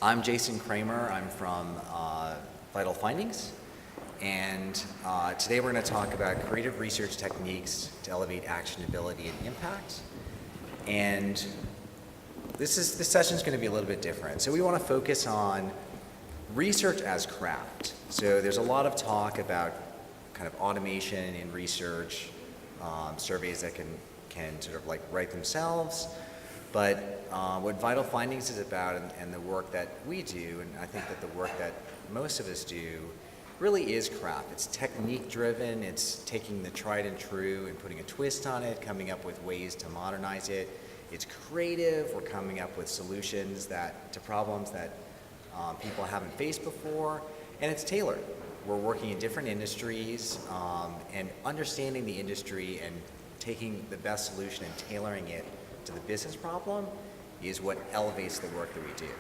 I'm Jason Kramer. I'm from Vital Findings. And today we're going to talk about creative research techniques to elevate actionability and impact. And this session is going to be a little bit different. So we want to focus on research as craft. So there's a lot of talk about kind of automation in research, surveys that can sort of like write themselves. But what Vital Findings is about and the work that we do, and I think that the work that most of us do, really is craft. It's technique driven, it's taking the tried and true and putting a twist on it, coming up with ways to modernize it. It's creative, we're coming up with solutions to problems that people haven't faced before, and it's tailored. We're working in different industries and understanding the industry and taking the best solution and tailoring it to the business problem is what elevates the work that we do.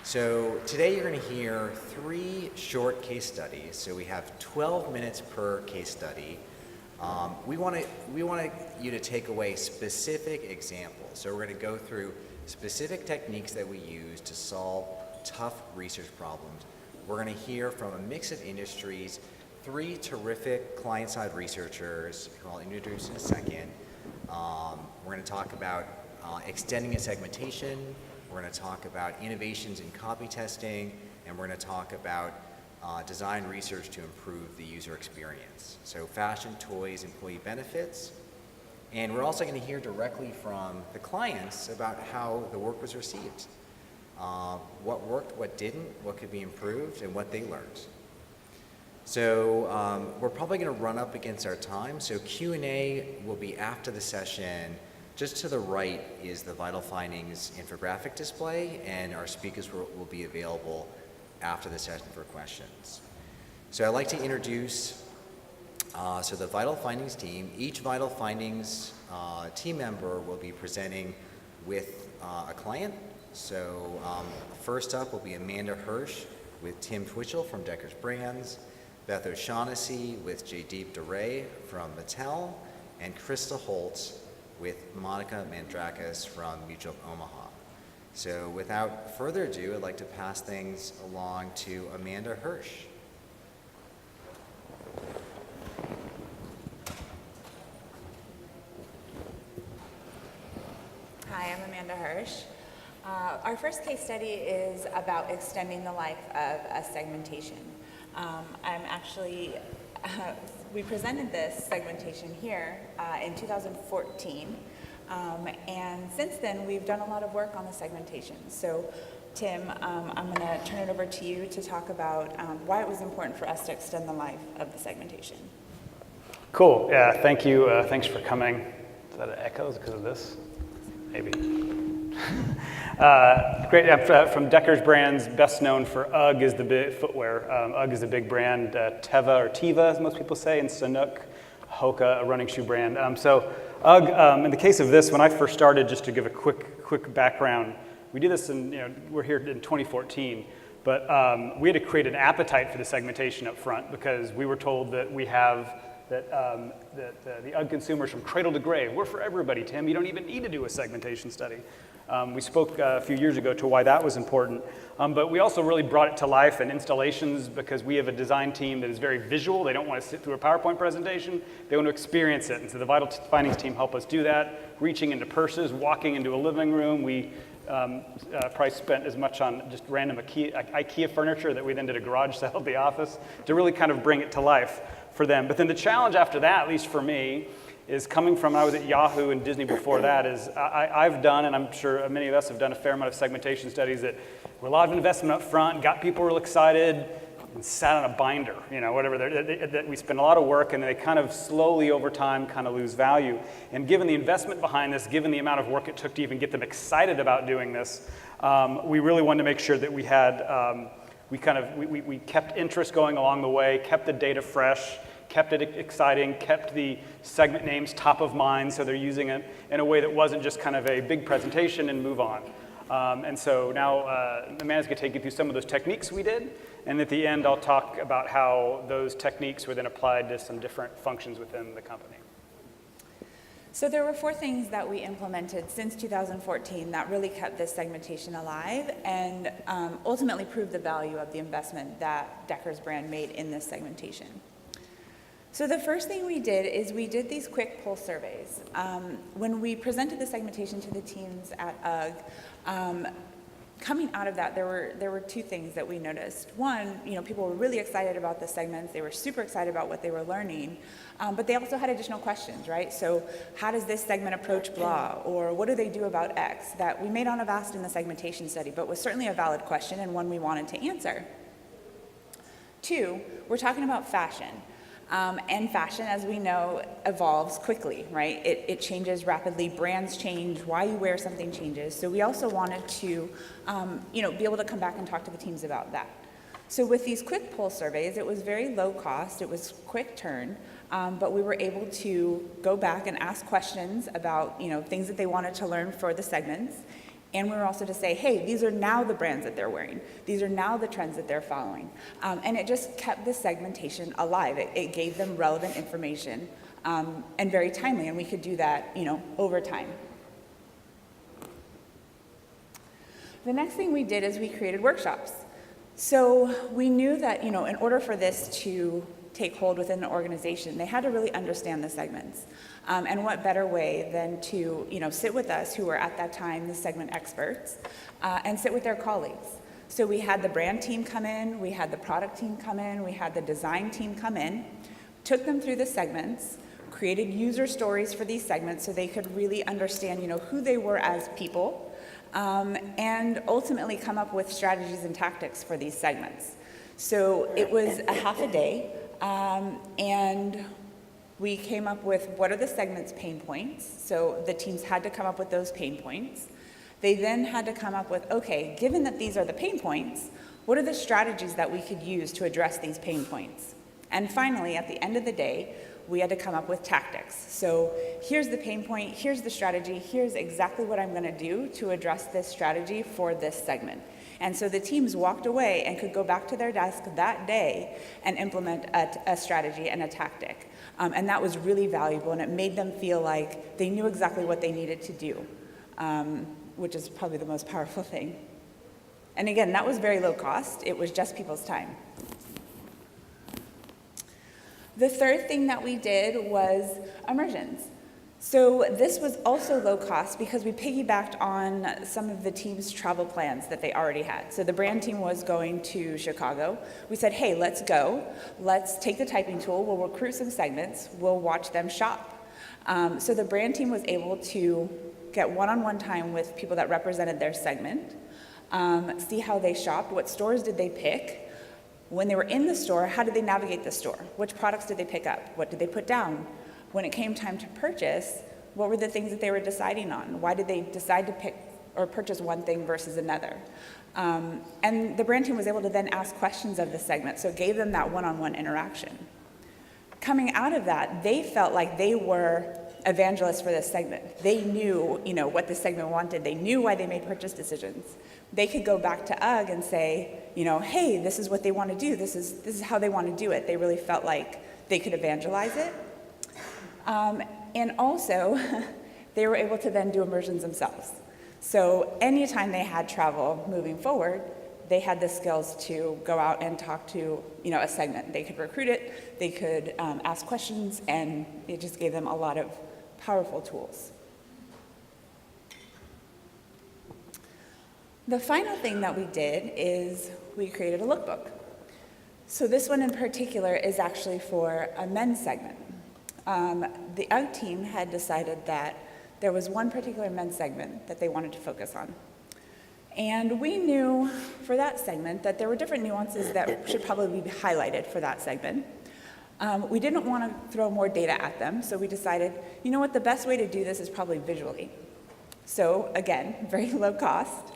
So today you're going to hear 3 short case studies. So we have 12 minutes per case study. We want you to take away specific examples. So we're going to go through specific techniques that we use to solve tough research problems. We're going to hear from a mix of industries, 3 terrific client-side researchers who I'll introduce in a second. We're going to talk about extending a segmentation. We're going to talk about innovations in copy testing, and we're going to talk about design research to improve the user experience. So fashion, toys, employee benefits. And we're also going to hear directly from the clients about how the work was received. What worked, what didn't, what could be improved, and what they learned. So we're probably going to run up against our time. So Q&A will be after the session. Just to the right is the Vital Findings infographic display, and our speakers will be available after the session for questions. So I'd like to introduce the Vital Findings team. Each Vital Findings team member will be presenting with a client. So first up will be Amanda Hirsch with Tim Twitchell from Deckers Brands, Beth O'Shaughnessy with Jaydeep Duray from Mattel, and Krista Holtz with Monica Mandrakis from Mutual of Omaha. So without further ado, I'd like to pass things along to Amanda Hirsch. Hi, I'm Amanda Hirsch. Our first case study is about extending the life of a segmentation. We presented this segmentation here in 2014, and since then we've done a lot of work on the segmentation. So Tim, I'm going to turn it over to you to talk about why it was important for us to extend the life of the segmentation. Cool, yeah, thank you. Thanks for coming. Is that an echo because of this? Maybe. Great, I'm from Deckers Brands, best known for UGG is the big footwear. UGG is a big brand, Teva or Teva as most people say, and Sanuk, Hoka, a running shoe brand. So UGG, in the case of this, when I first started, just to give a quick background, we did this we're here in 2014, but we had to create an appetite for the segmentation up front because we were told that the UGG consumers from cradle to grave, we're for everybody, Tim. You don't even need to do a segmentation study. We spoke a few years ago to why that was important, but we also really brought it to life in installations because we have a design team that is very visual. They don't want to sit through a PowerPoint presentation. They want to experience it, and so the Vital Findings team helped us do that, reaching into purses, walking into a living room. We probably spent as much on just random IKEA furniture that we then did a garage sale at the office to really kind of bring it to life for them. But then the challenge after that, at least for me, is coming from, I was at Yahoo and Disney before that, is I've done, and I'm sure many of us have done a fair amount of segmentation studies that were a lot of investment up front, got people real excited, and sat on a binder, whatever. That we spend a lot of work, and they kind of slowly over time kind of lose value. And given the investment behind this, given the amount of work it took to even get them excited about doing this, we really wanted to make sure that we had, we kept interest going along the way, kept the data fresh, kept it exciting, kept the segment names top of mind, so they're using it in a way that wasn't just kind of a big presentation and move on. And so now Amanda's going to take you through some of those techniques we did, and at the end I'll talk about how those techniques were then applied to some different functions within the company. So there were 4 things that we implemented since 2014 that really kept this segmentation alive and ultimately proved the value of the investment that Decker's brand made in this segmentation. So the first thing we did is we did these quick pulse surveys. When we presented the segmentation to the teams at UGG, coming out of that, there were 2 things that we noticed. One, people were really excited about the segments. They were super excited about what they were learning, but they also had additional questions, right? So how does this segment approach blah, or what do they do about X? That we may not have asked in the segmentation study, but was certainly a valid question and one we wanted to answer. 2, we're talking about fashion. And fashion, as we know, evolves quickly, right? It changes rapidly. Brands change. Why you wear something changes. So we also wanted to, be able to come back and talk to the teams about that. So with these quick pulse surveys, it was very low cost. It was quick turn, but we were able to go back and ask questions about, things that they wanted to learn for the segments. And we were also to say, hey, these are now the brands that they're wearing. These are now the trends that they're following. And it just kept the segmentation alive. It gave them relevant information and very timely, and we could do that, over time. The next thing we did is we created workshops. So we knew that, in order for this to take hold within the organization, they had to really understand the segments. And what better way than to, sit with us, who were at that time the segment experts, and sit with their colleagues. So we had the brand team come in, we had the product team come in, we had the design team come in, took them through the segments, created user stories for these segments so they could really understand, who they were as people, and ultimately come up with strategies and tactics for these segments. So it was a half a day, and we came up with what are the segment's pain points. So the teams had to come up with those pain points. They then had to come up with, okay, given that these are the pain points, what are the strategies that we could use to address these pain points? And finally, at the end of the day, we had to come up with tactics. So here's the pain point, here's the strategy, here's exactly what I'm going to do to address this strategy for this segment. And so the teams walked away and could go back to their desk that day and implement a strategy and a tactic. And that was really valuable, and it made them feel like they knew exactly what they needed to do, which is probably the most powerful thing. And again, that was very low cost. It was just people's time. The third thing that we did was immersions. So this was also low cost because we piggybacked on some of the team's travel plans that they already had. So the brand team was going to Chicago. We said, hey, let's go. Let's take the typing tool. We'll recruit some segments. We'll watch them shop. So the brand team was able to get one-on-one time with people that represented their segment, see how they shopped, what stores did they pick. When they were in the store, how did they navigate the store? Which products did they pick up? What did they put down? When it came time to purchase, what were the things that they were deciding on? Why did they decide to pick or purchase one thing versus another? And the brand team was able to then ask questions of the segment, so it gave them that one-on-one interaction. Coming out of that, they felt like they were evangelists for this segment. They knew, what this segment wanted. They knew why they made purchase decisions. They could go back to UGG and say, hey, this is what they want to do. This is how they want to do it. They really felt like they could evangelize it. And also, they were able to then do immersions themselves. So anytime they had travel moving forward, they had the skills to go out and talk to, a segment. They could recruit it, they could ask questions, and it just gave them a lot of powerful tools. The final thing that we did is we created a lookbook. So this one in particular is actually for a men's segment. The UGG team had decided that there was one particular men's segment that they wanted to focus on. And we knew for that segment that there were different nuances that should probably be highlighted for that segment. We didn't want to throw more data at them, so we decided, the best way to do this is probably visually. So again, very low cost.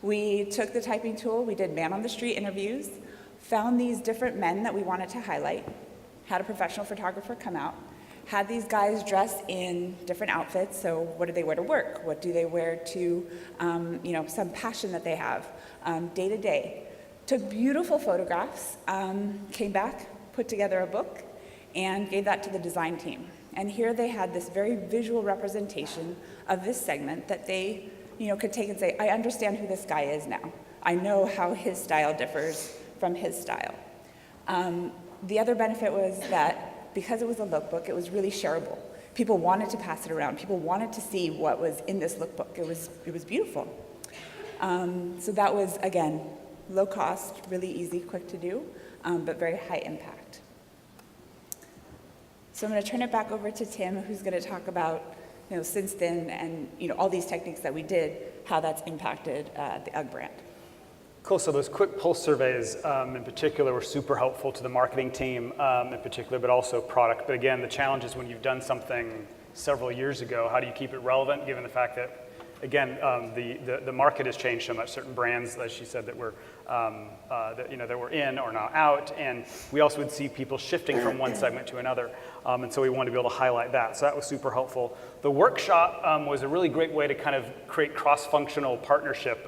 We took the typing tool, we did man-on-the-street interviews, found these different men that we wanted to highlight, had a professional photographer come out, had these guys dressed in different outfits. So what do they wear to work? What do they wear to, some passion that they have day to day? Took beautiful photographs, came back, put together a book, and gave that to the design team. And here they had this very visual representation of this segment that they, could take and say, I understand who this guy is now. I know how his style differs from his style. The other benefit was that because it was a lookbook, it was really shareable. People wanted to pass it around. People wanted to see what was in this lookbook. It was beautiful. So that was, again, low cost, really easy, quick to do, but very high impact. So I'm going to turn it back over to Tim, who's going to talk about, since then and all these techniques that we did, how that's impacted the UGG brand. Cool, so those quick pulse surveys in particular were super helpful to the marketing team in particular, but also product. But again, the challenge is when you've done something several years ago, how do you keep it relevant given the fact that, again, the market has changed so much. Certain brands, as she said, that were that were in or now out, and we also would see people shifting from one segment to another, and so we wanted to be able to highlight that. So that was super helpful. The workshop was a really great way to kind of create cross-functional partnership.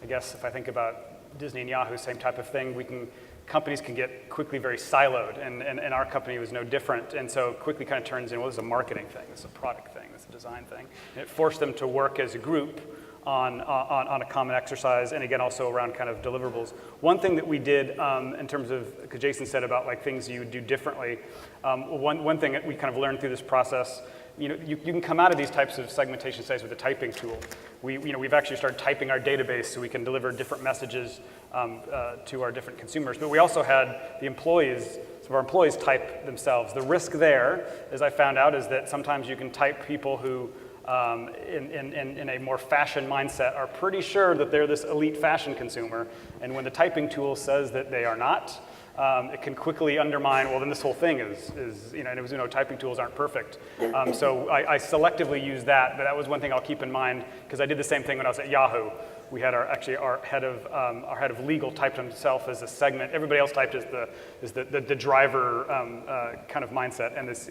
I guess if I think about Disney and Yahoo, same type of thing. Companies can get quickly very siloed, and our company was no different. And so quickly kind of turns in, well, this is a marketing thing, this is a product thing, this is a design thing. And it forced them to work as a group on a common exercise, and again, also around kind of deliverables. One thing that we did in terms of, because Jason said about like things you would do differently, one thing that we kind of learned through this process, you can come out of these types of segmentation studies with a typing tool. We've actually started typing our database so we can deliver different messages to our different consumers. But we also had some of our employees type themselves. The risk there, as I found out, is that sometimes you can type people who, in a more fashion mindset, are pretty sure that they're this elite fashion consumer. And when the typing tool says that they are not, it can quickly undermine, well, then this whole thing is and it was, typing tools aren't perfect. So I selectively use that, but that was one thing I'll keep in mind, because I did the same thing when I was at Yahoo. We had our head of legal typed himself as a segment. Everybody else typed as the driver kind of mindset, and this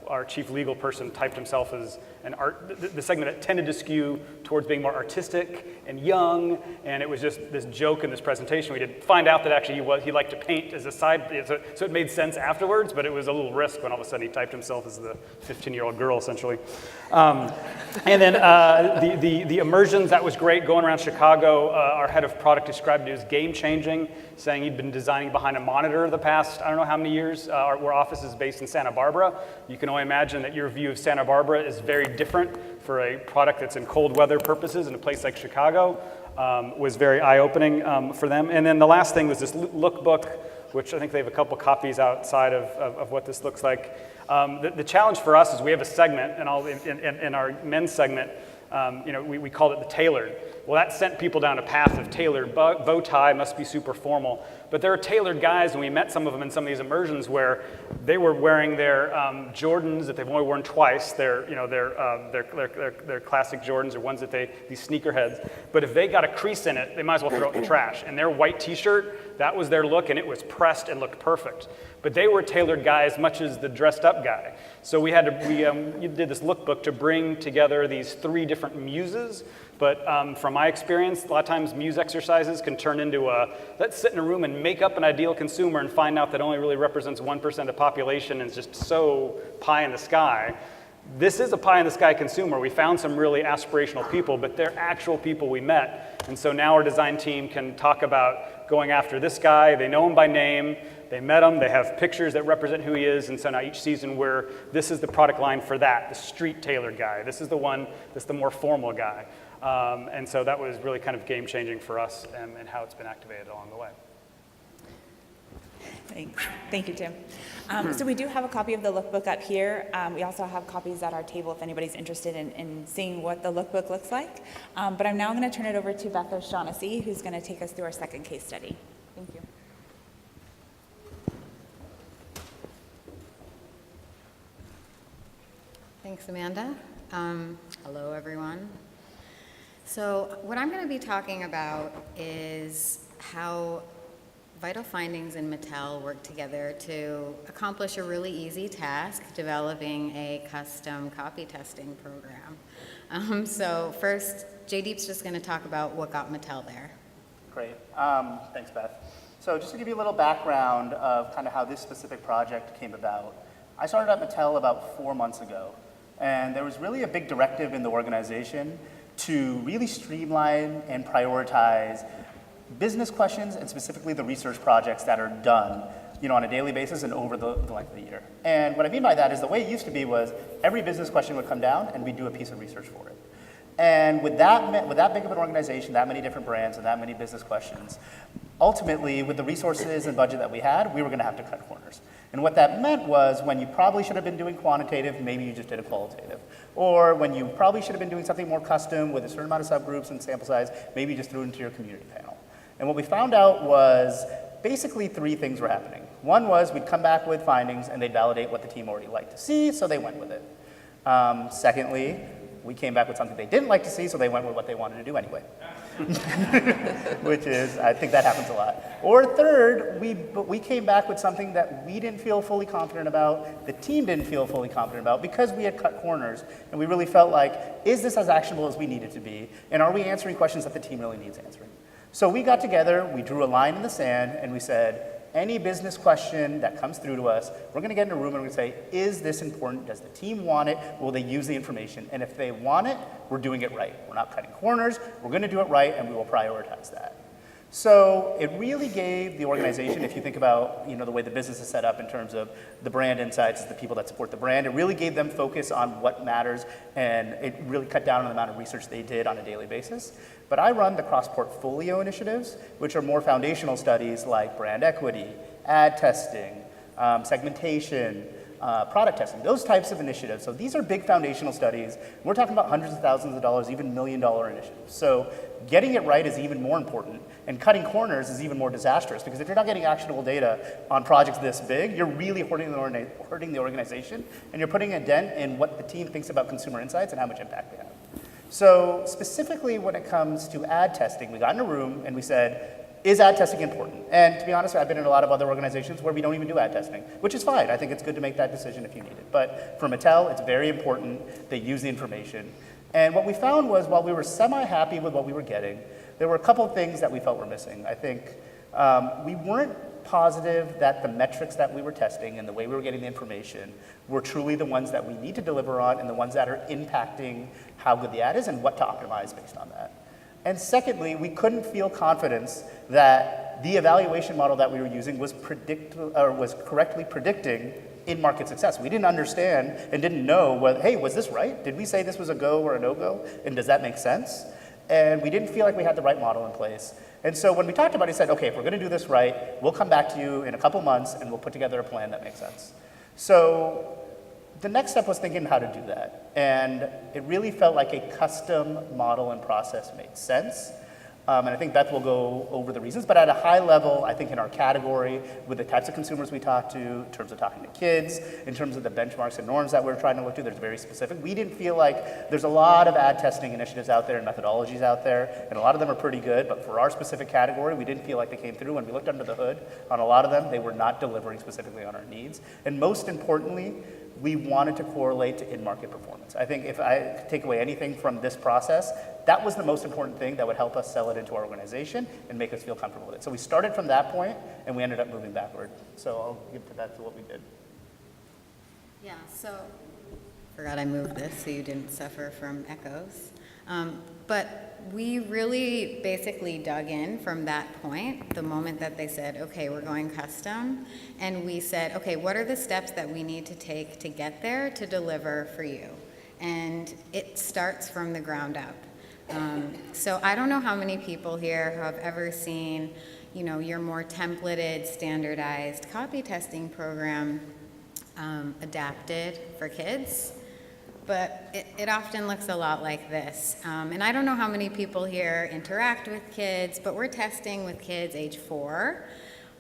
our chief legal person typed himself as an art. The segment that tended to skew towards being more artistic and young, and it was just this joke in this presentation. We did find out that actually he liked to paint as a side, so it made sense afterwards, but it was a little risk when all of a sudden he typed himself as the 15-year-old girl, essentially. And then the immersions, that was great. Going around Chicago, our head of product described it as game-changing, saying he'd been designing behind a monitor the past, I don't know how many years. Our office is based in Santa Barbara. You can only imagine that your view of Santa Barbara is very different for a product that's in cold weather purposes in a place like Chicago. Was very eye-opening for them. And then the last thing was this lookbook, which I think they have a couple copies outside of what this looks like. The challenge for us is we have a segment, and in our men's segment, we called it the tailored. Well, that sent people down a path of tailored. Bow tie must be super formal. But there are tailored guys, and we met some of them in some of these immersions where they were wearing their Jordans that they've only worn twice. Their classic Jordans or ones that these sneakerheads. But if they got a crease in it, they might as well throw it in the trash. And their white T-shirt, that was their look, and it was pressed and looked perfect. But they were tailored guys as much as the dressed-up guy. So we did this lookbook to bring together these 3 different muses. But from my experience, a lot of times muse exercises can turn into let's sit in a room and make up an ideal consumer and find out that only really represents 1% of the population and is just so pie in the sky. This is a pie in the sky consumer. We found some really aspirational people, but they're actual people we met. And so now our design team can talk about going after this guy. They know him by name. They met him. They have pictures that represent who he is. And so now each season this is the product line for that, the street tailored guy. This is the one that's the more formal guy. And so that was really kind of game-changing for us and how it's been activated along the way. Thanks. Thank you, Tim. So we do have a copy of the lookbook up here. We also have copies at our table if anybody's interested in seeing what the lookbook looks like. But I'm now going to turn it over to Beth O'Shaughnessy, who's going to take us through our second case study. Thank you. Thanks, Amanda. Hello, everyone. So what I'm going to be talking about is how Vital Findings and Mattel work together to accomplish a really easy task, developing a custom copy testing program. So first, Jaydeep's just going to talk about what got Mattel there. Great. Thanks, Beth. So just to give you a little background of kind of how this specific project came about, I started at Mattel about 4 months ago, and there was really a big directive in the organization to really streamline and prioritize business questions and specifically the research projects that are done on a daily basis and over the length of the year. And what I mean by that is the way it used to be was every business question would come down and we'd do a piece of research for it. And with that big of an organization, that many different brands and that many business questions, ultimately with the resources and budget that we had, we were going to have to cut corners. And what that meant was when you probably should have been doing quantitative, maybe you just did a qualitative. Or when you probably should have been doing something more custom with a certain amount of subgroups and sample size, maybe you just threw it into your community panel. And what we found out was basically 3 things were happening. One was we'd come back with findings and they'd validate what the team already liked to see, so they went with it. Secondly, we came back with something they didn't like to see, so they went with what they wanted to do anyway. Which is, I think that happens a lot. Or third, we came back with something that we didn't feel fully confident about, the team didn't feel fully confident about, because we had cut corners, and we really felt like, is this as actionable as we need it to be? And are we answering questions that the team really needs answering? So we got together, we drew a line in the sand, and we said, any business question that comes through to us, we're going to get in a room and we're going to say, is this important? Does the team want it? Will they use the information? And if they want it, we're doing it right. We're not cutting corners. We're going to do it right, and we will prioritize that. So it really gave the organization, if you think about the way the business is set up in terms of the brand insights, the people that support the brand, it really gave them focus on what matters, and it really cut down on the amount of research they did on a daily basis. But I run the cross-portfolio initiatives, which are more foundational studies like brand equity, ad testing, segmentation, product testing, those types of initiatives. So these are big foundational studies. We're talking about hundreds of thousands of dollars, even $1 million initiatives. So getting it right is even more important, and cutting corners is even more disastrous, because if you're not getting actionable data on projects this big, you're really hurting the organization, and you're putting a dent in what the team thinks about consumer insights and how much impact they have. So specifically when it comes to ad testing, we got in a room and we said, is ad testing important? And to be honest, I've been in a lot of other organizations where we don't even do ad testing, which is fine. I think it's good to make that decision if you need it. But for Mattel, it's very important. They use the information. And what we found was while we were semi-happy with what we were getting, there were a couple of things that we felt were missing. I think we weren't positive that the metrics that we were testing and the way we were getting the information were truly the ones that we need to deliver on and the ones that are impacting how good the ad is and what to optimize based on that. And secondly, we couldn't feel confidence that the evaluation model that we were using was correctly predicting in-market success. We didn't understand and didn't know, hey, was this right? Did we say this was a go or a no-go? And does that make sense? And we didn't feel like we had the right model in place. And so when we talked about it, he said, okay, if we're going to do this right, we'll come back to you in a couple months and we'll put together a plan that makes sense. So the next step was thinking how to do that. And it really felt like a custom model and process made sense. And I think Beth will go over the reasons, but at a high level, I think in our category, with the types of consumers we talk to, in terms of talking to kids, in terms of the benchmarks and norms that we're trying to look to, there's very specific. We didn't feel like there's a lot of ad testing initiatives out there and methodologies out there, and a lot of them are pretty good, but for our specific category, we didn't feel like they came through. When we looked under the hood on a lot of them, they were not delivering specifically on our needs. And most importantly, we wanted to correlate to in-market performance. I think if I could take away anything from this process, that was the most important thing that would help us sell it into our organization and make us feel comfortable with it. So we started from that point, and we ended up moving backward. So I'll give to that to what we did. Yeah, so, forgot I moved this so you didn't suffer from echoes. But we really basically dug in from that point, the moment that they said, okay, we're going custom, and we said, okay, what are the steps that we need to take to get there to deliver for you? And it starts from the ground up. So I don't know how many people here have ever seen, your more templated, standardized copy testing program adapted for kids. But it often looks a lot like this. And I don't know how many people here interact with kids, but we're testing with kids age 4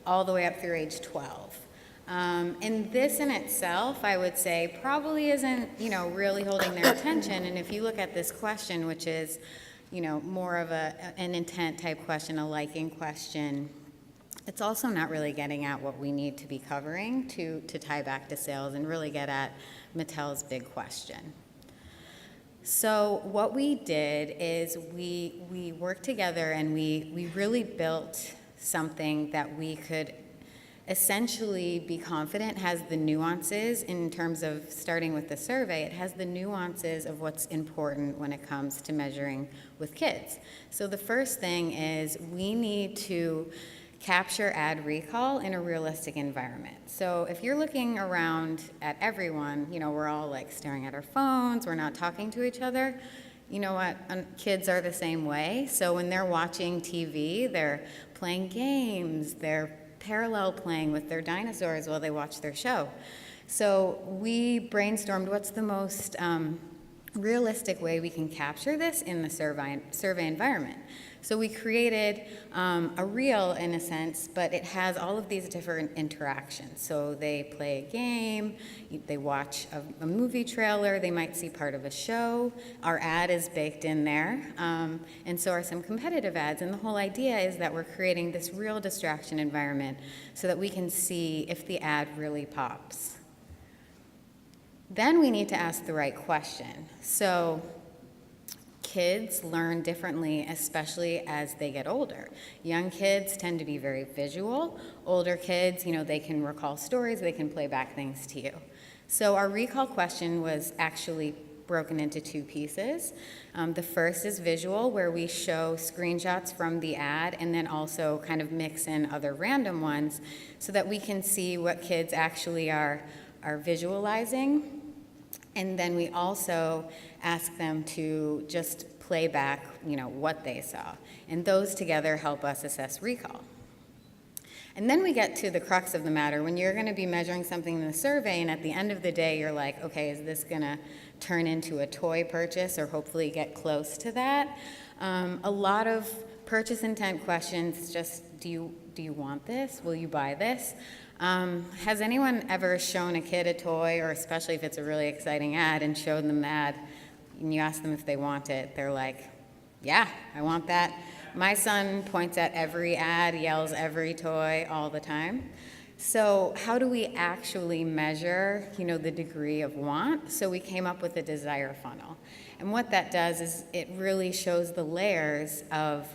all the way up through age 12. And this in itself, I would say, probably isn't, really holding their attention. And if you look at this question, which is, more of an intent type question, a liking question, it's also not really getting at what we need to be covering to tie back to sales and really get at Mattel's big question. So what we did is we worked together and we really built something that we could essentially Be Confident has the nuances in terms of starting with the survey. It has the nuances of what's important when it comes to measuring with kids. So the first thing is we need to capture ad recall in a realistic environment. So if you're looking around at everyone, we're all like staring at our phones, we're not talking to each other. You know what? Kids are the same way. So when they're watching TV, they're playing games, they're parallel playing with their dinosaurs while they watch their show. So we brainstormed what's the most realistic way we can capture this in the survey environment. So we created a reel in a sense, but it has all of these different interactions. So they play a game, they watch a movie trailer, they might see part of a show. Our ad is baked in there, and so are some competitive ads. And the whole idea is that we're creating this real distraction environment so that we can see if the ad really pops. Then we need to ask the right question. So kids learn differently, especially as they get older. Young kids tend to be very visual. Older kids, they can recall stories, they can play back things to you. So our recall question was actually broken into two pieces. The first is visual, where we show screenshots from the ad and then also kind of mix in other random ones so that we can see what kids actually are visualizing. And then we also ask them to just play back, what they saw. And those together help us assess recall. And then we get to the crux of the matter. When you're going to be measuring something in the survey, and at the end of the day, you're like, okay, is this going to turn into a toy purchase or hopefully get close to that? A lot of purchase intent questions, just do you want this? Will you buy this? Has anyone ever shown a kid a toy, or especially if it's a really exciting ad, and showed them the ad, and you ask them if they want it? They're like, yeah, I want that. My son points at every ad, yells every toy all the time. So how do we actually measure, the degree of want? So we came up with a desire funnel. And what that does is it really shows the layers of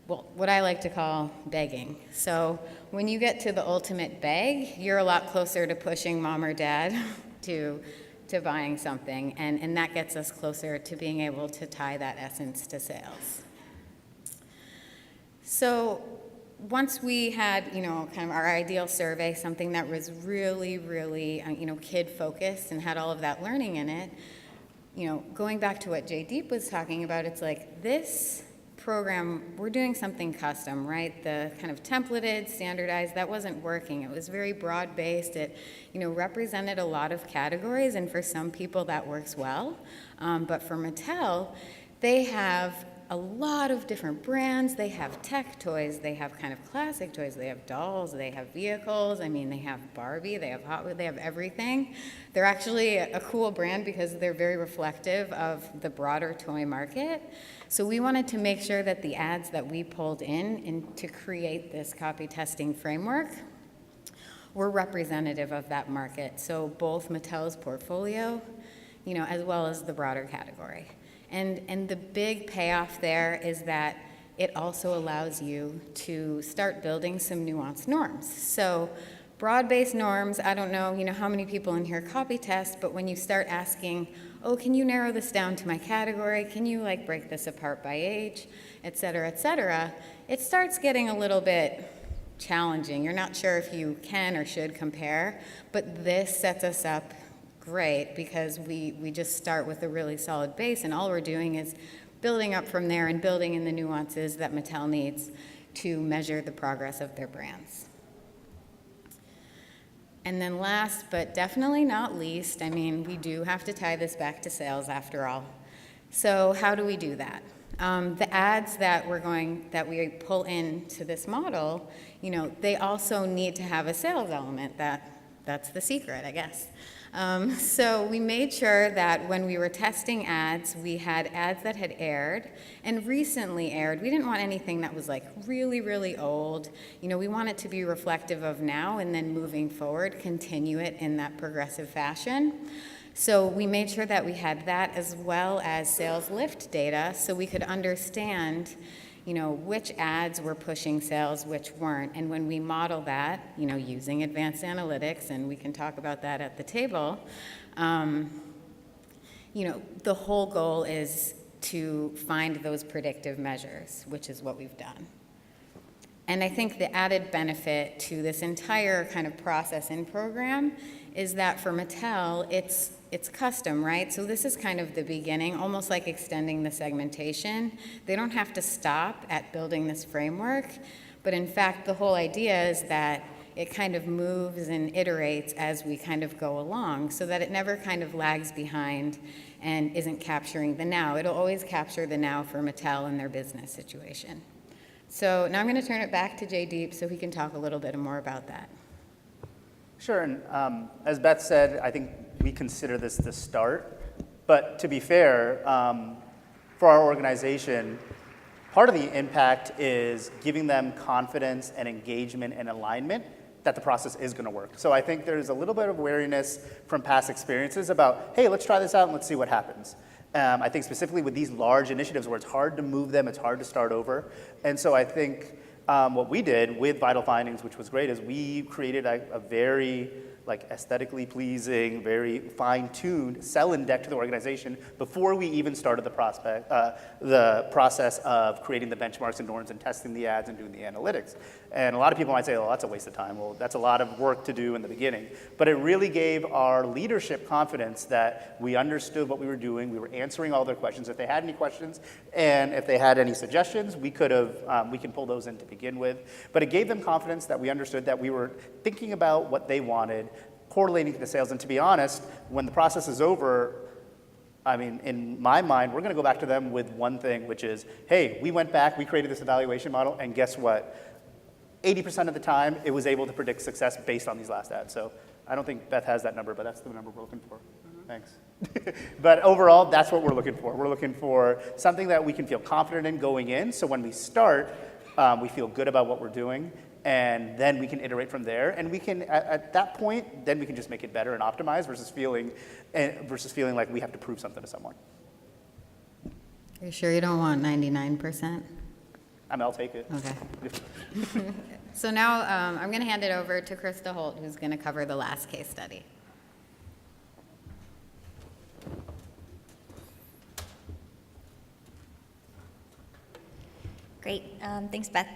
what I like to call begging. So when you get to the ultimate beg, you're a lot closer to pushing mom or dad to buying something, and that gets us closer to being able to tie that essence to sales. So once we had, kind of our ideal survey, something that was really, really, kid-focused and had all of that learning in it, going back to what Jay Deep was talking about, it's like this program, we're doing something custom, right? The kind of templated, standardized, that wasn't working. It was very broad-based. It, represented a lot of categories, and for some people that works well. But for Mattel, they have a lot of different brands. They have tech toys, they have kind of classic toys, they have dolls, they have vehicles. They have Barbie, they have Hot Wheels, they have everything. They're actually a cool brand because they're very reflective of the broader toy market. So we wanted to make sure that the ads that we pulled in to create this copy testing framework were representative of that market. So both Mattel's portfolio, as well as the broader category. And the big payoff there is that it also allows you to start building some nuanced norms. So broad-based norms, I don't know, how many people in here copy test, but when you start asking, oh, can you narrow this down to my category? Can you break this apart by age, et cetera, it starts getting a little bit challenging. You're not sure if you can or should compare, but this sets us up great because we just start with a really solid base, and all we're doing is building up from there and building in the nuances that Mattel needs to measure the progress of their brands. And then last, but definitely not least, we do have to tie this back to sales after all. So how do we do that? The ads that we pull into this model, they also need to have a sales element. That's the secret, I guess. So we made sure that when we were testing ads, we had ads that had aired and recently aired. We didn't want anything that was really, really old. We want it to be reflective of now, and then moving forward, continue it in that progressive fashion. So we made sure that we had that as well as sales lift data so we could understand, which ads were pushing sales, which weren't. And when we model that, using advanced analytics, and we can talk about that at the table, the whole goal is to find those predictive measures, which is what we've done. And I think the added benefit to this entire kind of process and program is that for Mattel, it's custom, right? So this is kind of the beginning, almost like extending the segmentation. They don't have to stop at building this framework, but in fact, the whole idea is that it kind of moves and iterates as we kind of go along so that it never kind of lags behind and isn't capturing the now. It'll always capture the now for Mattel and their business situation. So now I'm going to turn it back to Jaydeep so he can talk a little bit more about that. Sure, and as Beth said, I think we consider this the start. But to be fair, for our organization, part of the impact is giving them confidence and engagement and alignment that the process is going to work. So I think there's a little bit of wariness from past experiences about, hey, let's try this out and let's see what happens. I think specifically with these large initiatives where it's hard to move them, it's hard to start over. And so I think what we did with Vital Findings, which was great, is we created a very aesthetically pleasing, very fine-tuned sell-in deck to the organization before we even started the process of creating the benchmarks and norms and testing the ads and doing the analytics. And a lot of people might say, oh, that's a waste of time. Well, that's a lot of work to do in the beginning. But it really gave our leadership confidence that we understood what we were doing. We were answering all their questions. If they had any questions and if they had any suggestions, we can pull those in to begin with. But it gave them confidence that we understood that we were thinking about what they wanted, correlating to the sales. And to be honest, when the process is over, I mean, in my mind, we're going to go back to them with one thing, which is, hey, we went back, we created this evaluation model, and guess what? 80% of the time, it was able to predict success based on these last ads. So I don't think Beth has that number, but that's the number we're looking for. Thanks. But overall, that's what we're looking for. We're looking for something that we can feel confident in going in, so when we start, we feel good about what we're doing, and then we can iterate from there. And we can, at that point, then we can just make it better and optimize versus feeling like we have to prove something to someone. Are you sure you don't want 99%? I'll take it. Okay. So now I'm going to hand it over to Krista Holt, who's going to cover the last case study. Great. Thanks, Beth.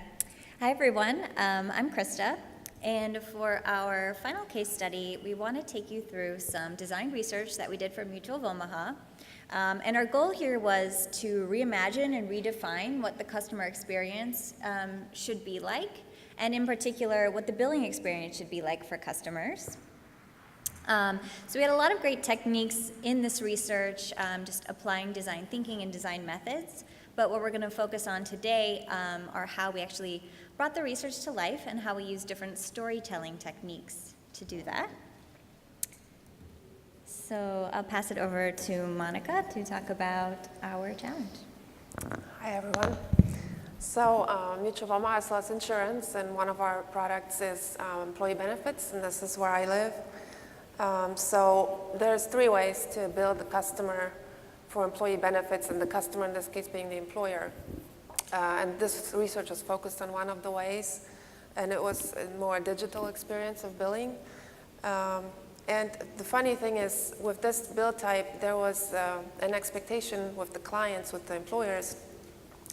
Hi, everyone. I'm Krista. And for our final case study, we want to take you through some design research that we did for Mutual of Omaha. And our goal here was to reimagine and redefine what the customer experience should be like, and in particular, what the billing experience should be like for customers. So we had a lot of great techniques in this research, just applying design thinking and design methods. But what we're going to focus on today are how we actually brought the research to life and how we use different storytelling techniques to do that. So I'll pass it over to Monica to talk about our challenge. Hi, everyone. So Mutual of Omaha sells insurance, and one of our products is employee benefits, and this is where I live. So there's 3 ways to build the customer for employee benefits, and the customer in this case being the employer. And this research was focused on one of the ways, and it was a more digital experience of billing. And the funny thing is, with this bill type, there was an expectation with the clients, with the employers,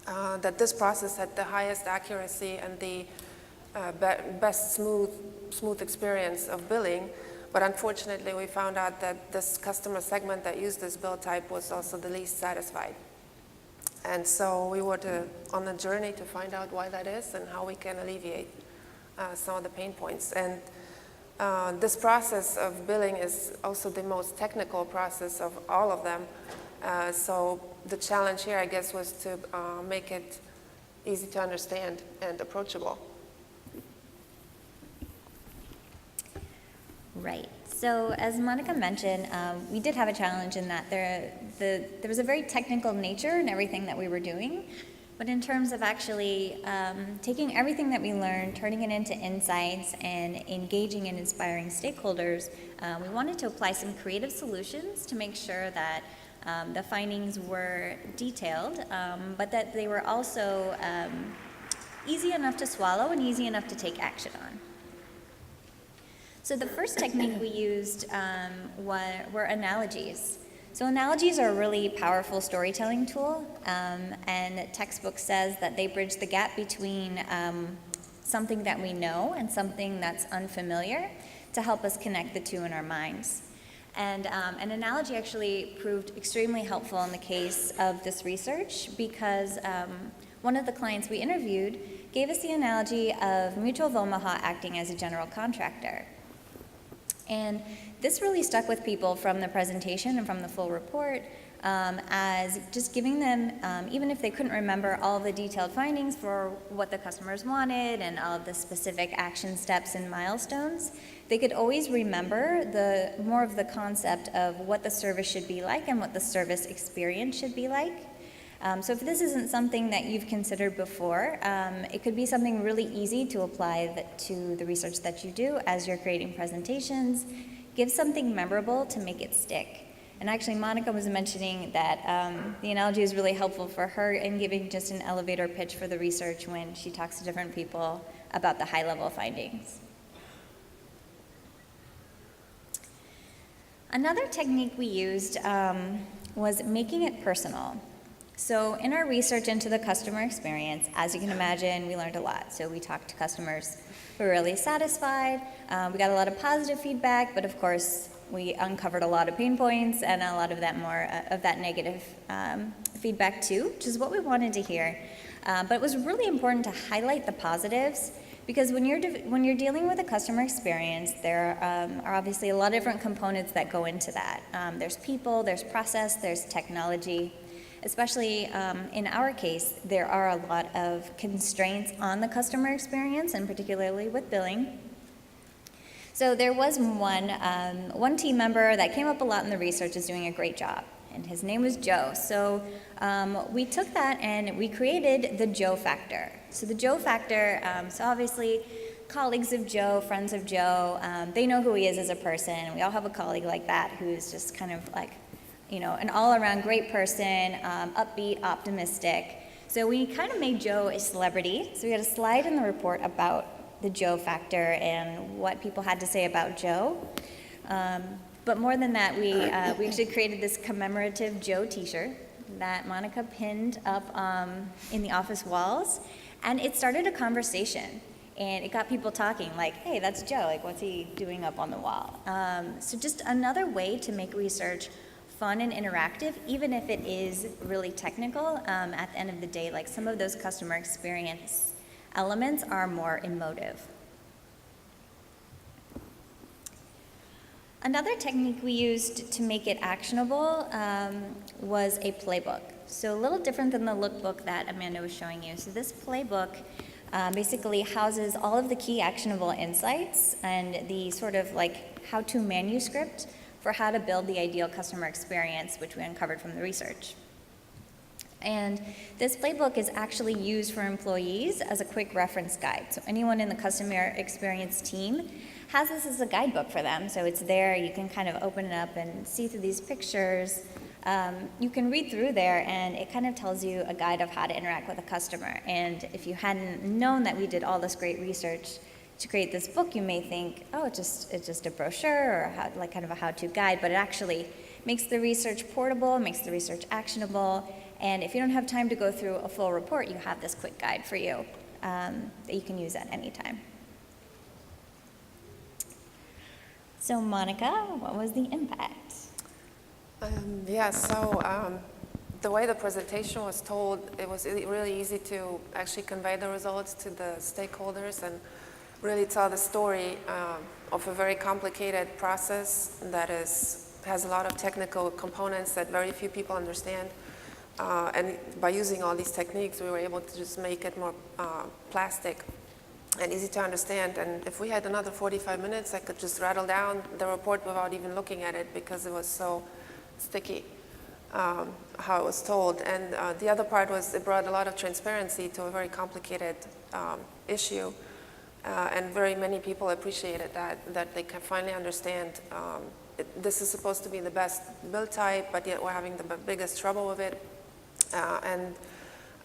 that this process had the highest accuracy and the best smooth experience of billing. But unfortunately, we found out that this customer segment that used this bill type was also the least satisfied. And so we were on a journey to find out why that is and how we can alleviate some of the pain points. And this process of billing is also the most technical process of all of them. So the challenge here, I guess, was to make it easy to understand and approachable. Right. So as Monica mentioned, we did have a challenge in that there was a very technical nature in everything that we were doing. But in terms of actually taking everything that we learned, turning it into insights, and engaging and inspiring stakeholders, we wanted to apply some creative solutions to make sure that The findings were detailed, but that they were also easy enough to swallow and easy enough to take action on. So the first technique we used were analogies. So analogies are a really powerful storytelling tool, and the textbook says that they bridge the gap between something that we know and something that's unfamiliar to help us connect the two in our minds. And an analogy actually proved extremely helpful in the case of this research because one of the clients we interviewed gave us the analogy of Mutual of Omaha acting as a general contractor. And this really stuck with people from the presentation and from the full report as just giving them, even if they couldn't remember all of the detailed findings for what the customers wanted and all of the specific action steps and milestones, they could always remember more of the concept of what the service should be like and what the service experience should be like. So if this isn't something that you've considered before, it could be something really easy to apply to the research that you do as you're creating presentations. Give something memorable to make it stick. And actually, Monica was mentioning that the analogy is really helpful for her in giving just an elevator pitch for the research when she talks to different people about the high-level findings. Another technique we used was making it personal. So in our research into the customer experience, as you can imagine, we learned a lot. So we talked to customers who were really satisfied. We got a lot of positive feedback, but of course, we uncovered a lot of pain points and a lot of that negative feedback too, which is what we wanted to hear. But it was really important to highlight the positives because when you're dealing with a customer experience, there are obviously a lot of different components that go into that. There's people, there's process, there's technology. Especially in our case, there are a lot of constraints on the customer experience, and particularly with billing. So there was one team member that came up a lot in the research is doing a great job, and his name was Joe. So we took that and we created the Joe factor. So the Joe factor, so obviously colleagues of Joe, friends of Joe, they know who he is as a person. We all have a colleague like that who's just kind of like, an all-around great person, upbeat, optimistic. So we kind of made Joe a celebrity. So we had a slide in the report about the Joe factor and what people had to say about Joe. But more than that, we actually created this commemorative Joe t-shirt that Monica pinned up in the office walls. And it started a conversation. And it got people talking like, hey, that's Joe. Like, what's he doing up on the wall? So just another way to make research fun and interactive, even if it is really technical. At the end of the day, like some of those customer experience elements are more emotive. Another technique we used to make it actionable was a playbook. So a little different than the lookbook that Amanda was showing you. So this playbook basically houses all of the key actionable insights and the sort of like how-to manuscript for how to build the ideal customer experience, which we uncovered from the research. And this playbook is actually used for employees as a quick reference guide. So anyone in the customer experience team has this as a guidebook for them. So it's there, you can kind of open it up and see through these pictures. You can read through there and it kind of tells you a guide of how to interact with a customer. And if you hadn't known that we did all this great research to create this book, you may think, oh, it's just a brochure or kind of a how-to guide, but it actually makes the research portable, makes the research actionable, and if you don't have time to go through a full report, you have this quick guide for you that you can use at any time. So Monica, what was the impact? The way the presentation was told, it was really easy to actually convey the results to the stakeholders and really tell the story of a very complicated process that has a lot of technical components that very few people understand. And by using all these techniques, we were able to just make it more plastic and easy to understand. And if we had another 45 minutes, I could just rattle down the report without even looking at it because it was so sticky how it was told. And the other part was it brought a lot of transparency to a very complicated issue. And very many people appreciated that they can finally understand this is supposed to be the best build type, but yet we're having the biggest trouble with it.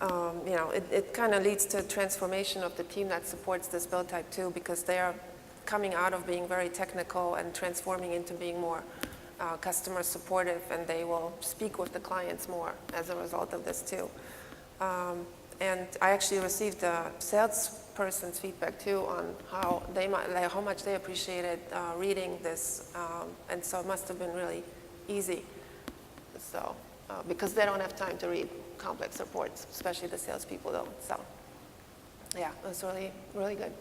You know, it kind of leads to transformation of the team that supports this build type too, because they are coming out of being very technical and transforming into being more customer supportive, and they will speak with the clients more as a result of this too. And I actually received a salesperson's feedback too on how they might, like, how much they appreciated reading this, and so it must have been really easy. So because they don't have time to read complex reports, especially the salespeople don't. So yeah, it was really, really good.